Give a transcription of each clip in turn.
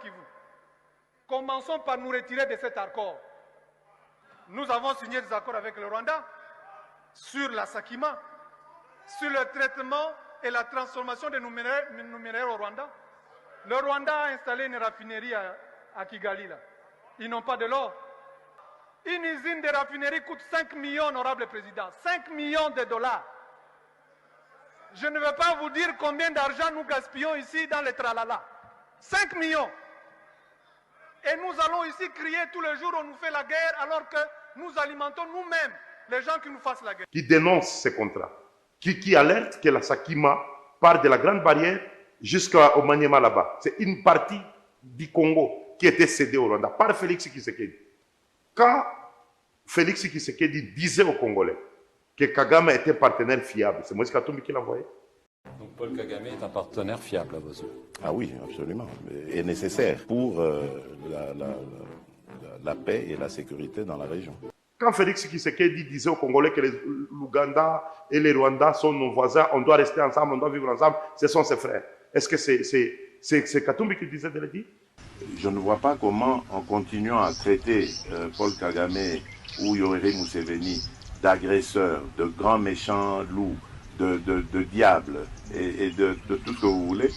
Kivu. Commençons par nous retirer de cet accord. Nous avons signé des accords avec le Rwanda sur la Sakima, sur le traitement et la transformation de nos minéraux au Rwanda. Le Rwanda a installé une raffinerie à Kigali. Là. Ils n'ont pas de l'or. Une usine de raffinerie coûte 5 millions, honorable président. 5 millions de dollars. Je ne vais pas vous dire combien d'argent nous gaspillons ici dans les tralala. 5 millions. Et nous allons ici crier tous les jours, on nous fait la guerre, alors que nous alimentons nous-mêmes les gens qui nous fassent la guerre. Qui dénonce ces contrats, qui alerte que la Sakima part de la Grande Barrière jusqu'au Maniema là-bas. C'est une partie du Congo qui était cédée au Rwanda par Félix Tshisekedi. Quand Félix Tshisekedi disait aux Congolais que Kagame était partenaire fiable, c'est Moïse Katumbi qui l'a envoyé. Donc Paul Kagame est un partenaire fiable à vos yeux? Ah oui, absolument. Et nécessaire pour la paix et la sécurité dans la région. Quand Félix Tshisekedi disait aux Congolais que l'Ouganda et les Rwandais sont nos voisins, on doit rester ensemble, on doit vivre ensemble, ce sont ses frères. Est-ce que c'est Katumbi qui disait de le dire? Je ne vois pas comment, en continuant à traiter Paul Kagame ou Yoweri Museveni d'agresseurs, de grands méchants loups, de diables et de tout ce que vous voulez,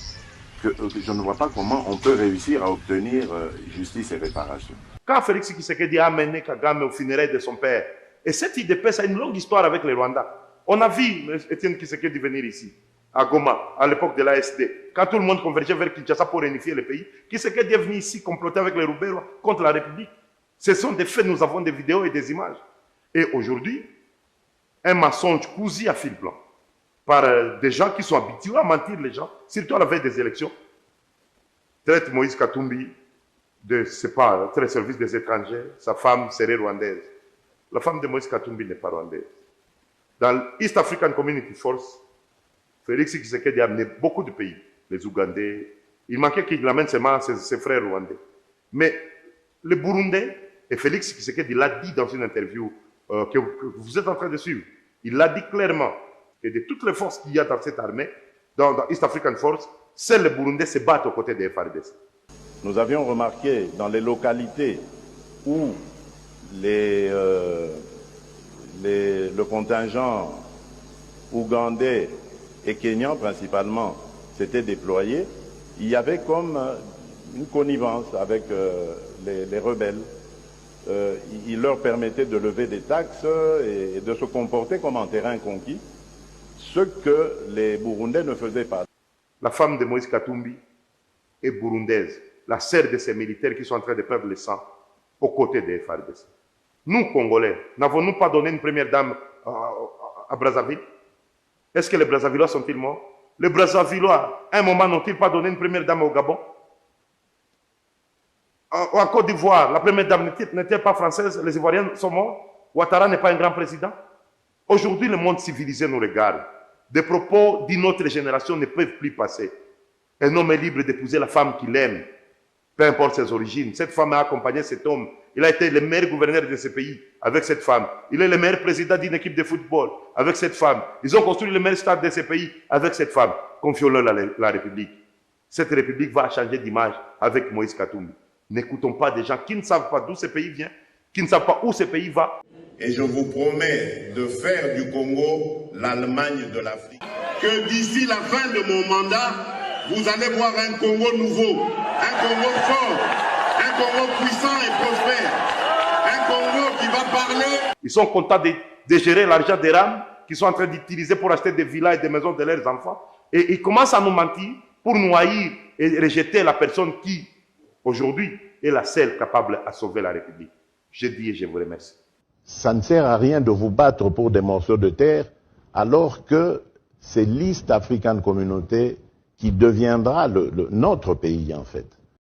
que je ne vois pas comment on peut réussir à obtenir justice et réparation. Quand Félix Tshisekedi a amené Kagame au funérailles de son père, et cette IDPS a une longue histoire avec les Rwandais. On a vu Étienne Tshisekedi venir ici, à Goma, à l'époque de l'ASD, quand tout le monde convergeait vers Kinshasa pour réunifier le pays. Tshisekedi est venu ici comploter avec les Roubeiro contre la République. Ce sont des faits, nous avons des vidéos et des images. Et aujourd'hui, un mensonge cousu à fil blanc par des gens qui sont habitués à mentir les gens, surtout à la veille des élections, traite Moïse Katumbi de, c'est pas, très service des étrangers, sa femme serait rwandaise. La femme de Moïse Katumbi n'est pas rwandaise. Dans l'East African Community Force, Félix Tshisekedi a amené beaucoup de pays, les Ougandais. Il manquait qu'il amène seulement ses frères rwandais. Mais les Burundais, et Félix Tshisekedi l'a dit dans une interview que vous êtes en train de suivre, il l'a dit clairement que de toutes les forces qu'il y a dans cette armée, dans East African Force, seuls les Burundais se battent aux côtés des FARDC. Nous avions remarqué dans les localités où le contingent ougandais et kenyan principalement s'était déployé, il y avait comme une connivence avec les rebelles. Il leur permettait de lever des taxes et de se comporter comme en terrain conquis, ce que les Burundais ne faisaient pas. La femme de Moïse Katumbi est burundaise, la sœur de ces militaires qui sont en train de perdre le sang aux côtés des FARDC. Nous, Congolais, n'avons-nous pas donné une première dame à Brazzaville? Est-ce que les Brazzavillois sont-ils morts? Les Brazzavillois, à un moment, n'ont-ils pas donné une première dame au Gabon? En Côte d'Ivoire, la première dame n'était pas française, les Ivoiriens sont morts. Ouattara n'est pas un grand président. Aujourd'hui, le monde civilisé nous regarde. Des propos d'une autre génération ne peuvent plus passer. Un homme est libre d'épouser la femme qu'il aime, peu importe ses origines. Cette femme a accompagné cet homme. Il a été le meilleur gouverneur de ce pays avec cette femme. Il est le meilleur président d'une équipe de football avec cette femme. Ils ont construit le meilleur stade de ce pays avec cette femme. Confions-leur la République. Cette République va changer d'image avec Moïse Katumbi. N'écoutons pas des gens qui ne savent pas d'où ce pays vient, qui ne savent pas où ce pays va. Et je vous promets de faire du Congo l'Allemagne de l'Afrique. Que d'ici la fin de mon mandat, vous allez voir un Congo nouveau, un Congo fort, un Congo puissant et prospère, un Congo qui va parler. Ils sont contents de gérer l'argent des rames qu'ils sont en train d'utiliser pour acheter des villas et des maisons de leurs enfants. Et ils commencent à nous mentir pour nous haïr et rejeter la personne qui, aujourd'hui, est la seule capable à sauver la République. Je dis et je vous remercie. Ça ne sert à rien de vous battre pour des morceaux de terre alors que c'est l'East African Community qui deviendra notre pays en fait.